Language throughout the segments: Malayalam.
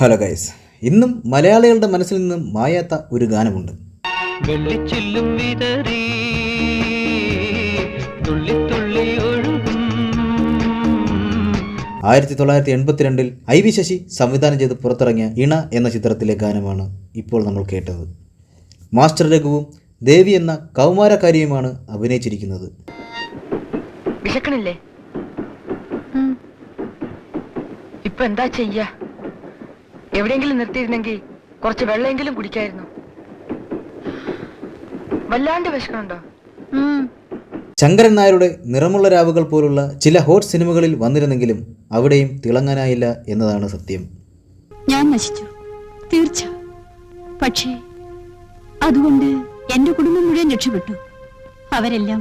ഹലോ ഗൈസ്, ഇന്നും മലയാളികളുടെ മനസ്സിൽ നിന്നും മായാത്ത ഒരു ഗാനമുണ്ട്. വെള്ളിച്ചില്ലും വിതറി തുള്ളി തുള്ളി ഒഴുകും. 1982 ഐ വി ശശി സംവിധാനം ചെയ്ത് പുറത്തിറങ്ങിയ ഇണ എന്ന ചിത്രത്തിലെ ഗാനമാണ് ഇപ്പോൾ നമ്മൾ കേട്ടത്. മാസ്റ്റർ രഘുവും ദേവി എന്ന കൗമാരക്കാരിയുമാണ് അഭിനയിച്ചിരിക്കുന്നത്. വിശക്കണില്ലേ? ഇപ്പൊ എന്താ ചെയ്യ? എവിടെയെങ്കിലും നിർത്തിയിരുന്നെങ്കിൽ കുറച്ച് വെള്ളമെങ്കിലും കുടിക്കായിരുന്നു. വല്ലാണ്ട് വിശക്കണുണ്ടോ? ശങ്കരൻ നായരുടെ നിറമുള്ള രാവുകൾ പോലുള്ള ചില ഹോട്ട് സിനിമകളിൽ വന്നിരുന്നെങ്കിലും അവിടെയും തിളങ്ങാനായില്ല എന്നതാണ് സത്യം. ഞാൻ നശിച്ചു, തീർച്ച. പക്ഷേ അതുകൊണ്ട് എന്റെ കുടുംബം മുഴുവൻ രക്ഷപ്പെട്ടു. അവരെല്ലാം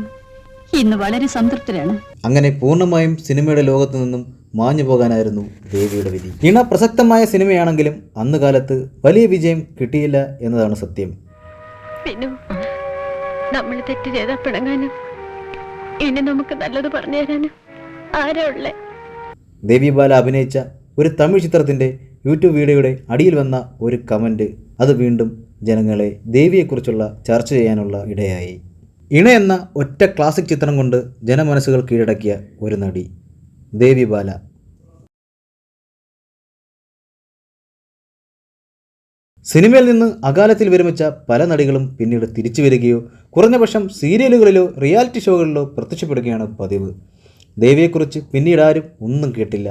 ഇന്ന് വളരെ സംതൃപ്തരാണ്. അങ്ങനെ പൂർണ്ണമായും സിനിമയുടെ ലോകത്തു നിന്നും മാഞ്ഞു പോകാനായിരുന്നു ദേവിയുടെ വിധി. ഇണ പ്രസക്തമായ സിനിമയാണെങ്കിലും അന്ന് കാലത്ത് വലിയ വിജയം കിട്ടിയില്ല എന്നതാണ് സത്യം. പിന്നെ നമ്മൾ തെറ്റ് ചെയ്താൽ പിണങ്ങാനും ഇനി നമുക്ക് നല്ലത് പറഞ്ഞു തരാനും ആരാ ഉള്ളേ? ദേവി ബാല അഭിനയിച്ച ഒരു തമിഴ് ചിത്രത്തിൻ്റെ യൂട്യൂബ് വീഡിയോയുടെ അടിയിൽ വന്ന ഒരു കമൻറ്റ് അത് വീണ്ടും ജനങ്ങളെ ദേവിയെക്കുറിച്ചുള്ള ചർച്ച ചെയ്യാനുള്ള ഇടയായി. ഇണ എന്ന ഒറ്റ ക്ലാസിക് ചിത്രം കൊണ്ട് ജനമനസ്സുകൾ കീഴടക്കിയ ഒരു നടി ദേവി ബാല. സിനിമയിൽ നിന്ന് അകാലത്തിൽ വിരമിച്ച പല നടികളും പിന്നീട് തിരിച്ചു വരികയോ കുറഞ്ഞപക്ഷം സീരിയലുകളിലോ റിയാലിറ്റി ഷോകളിലോ പ്രത്യക്ഷപ്പെടുകയാണ് പതിവ്. ദേവിയെക്കുറിച്ച് പിന്നീട് ആരും ഒന്നും കേട്ടില്ല.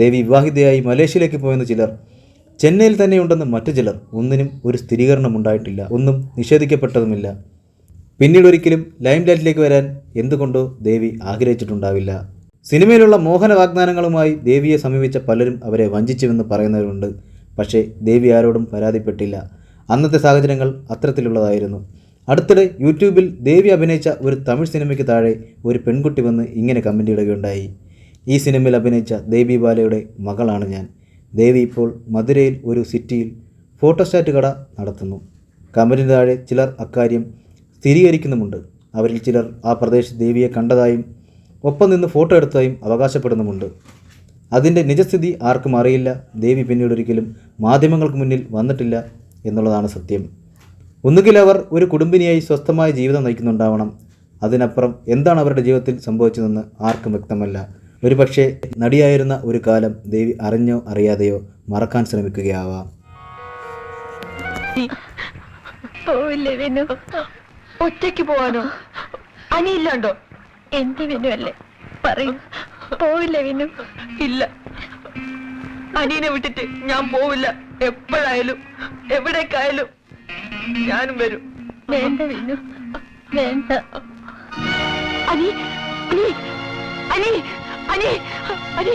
ദേവി വിവാഹിതയായി മലേഷ്യയിലേക്ക് പോയെന്ന് ചിലർ, ചെന്നൈയിൽ തന്നെയുണ്ടെന്ന് മറ്റു ചിലർ. ഒന്നിനും ഒരു സ്ഥിരീകരണം ഉണ്ടായിട്ടില്ല, ഒന്നും നിഷേധിക്കപ്പെട്ടതുമില്ല. പിന്നീട് ഒരിക്കലും ലൈം ലൈറ്റിലേക്ക് വരാൻ എന്തുകൊണ്ടോ ദേവി ആഗ്രഹിച്ചിട്ടുണ്ടാവില്ല. സിനിമയിലുള്ള മോഹന വാഗ്ദാനങ്ങളുമായി ദേവിയെ സമീപിച്ച പലരും അവരെ വഞ്ചിച്ചുവെന്ന് പറയുന്നവരുണ്ട്. പക്ഷേ ദേവി ആരോടും പരാതിപ്പെട്ടില്ല. അന്നത്തെ സാഹചര്യങ്ങൾ അത്തരത്തിലുള്ളതായിരുന്നു. അടുത്തിടെ യൂട്യൂബിൽ ദേവി അഭിനയിച്ച ഒരു തമിഴ് സിനിമയ്ക്ക് താഴെ ഒരു പെൺകുട്ടി വന്ന് ഇങ്ങനെ കമൻ്റ് ഇടുകയുണ്ടായി: ഈ സിനിമയിൽ അഭിനയിച്ച ദേവി ബാലയുടെ മകളാണ് ഞാൻ. ദേവി ഇപ്പോൾ മധുരയിൽ ഒരു സിറ്റിയിൽ ഫോട്ടോസ്റ്റാറ്റ് കട നടത്തുന്നു. കമൻറ്റിന് താഴെ ചിലർ അക്കാര്യം സ്ഥിരീകരിക്കുന്നുമുണ്ട്. അവരിൽ ചിലർ ആ പ്രദേശത്ത് ദേവിയെ കണ്ടതായും ഒപ്പം നിന്ന് ഫോട്ടോ എടുത്തതായും അവകാശപ്പെടുന്നുമുണ്ട്. അതിൻ്റെ നിജസ്ഥിതി ആർക്കും അറിയില്ല. ദേവി പിന്നീട് ഒരിക്കലും മാധ്യമങ്ങൾക്ക് മുന്നിൽ വന്നിട്ടില്ല എന്നുള്ളതാണ് സത്യം. ഒന്നുകിൽ അവർ ഒരു കുടുംബിനിയായി സ്വസ്ഥമായ ജീവിതം നയിക്കുന്നുണ്ടാവണം. അതിനപ്പുറം എന്താണ് അവരുടെ ജീവിതത്തിൽ സംഭവിച്ചതെന്ന് ആർക്കും വ്യക്തമല്ല. ഒരു പക്ഷേ നടിയായിരുന്ന ഒരു കാലം ദേവി അറിഞ്ഞോ അറിയാതെയോ മറക്കാൻ ശ്രമിക്കുകയാവാം. ഒറ്റയ്ക്ക് പോവാനോ? അനിയില്ലാണ്ടോ? എന്റെ വിനുവല്ലേ, പറയൂ. പോവില്ല വിനു? ഇല്ല, അനിയനെ വിട്ടിട്ട് ഞാൻ പോവില്ല. എപ്പോഴായാലും എവിടേക്കായാലും ഞാനും വരും. വേണ്ട വിനു, വേണ്ട. അനി അനി അനി അനി അനി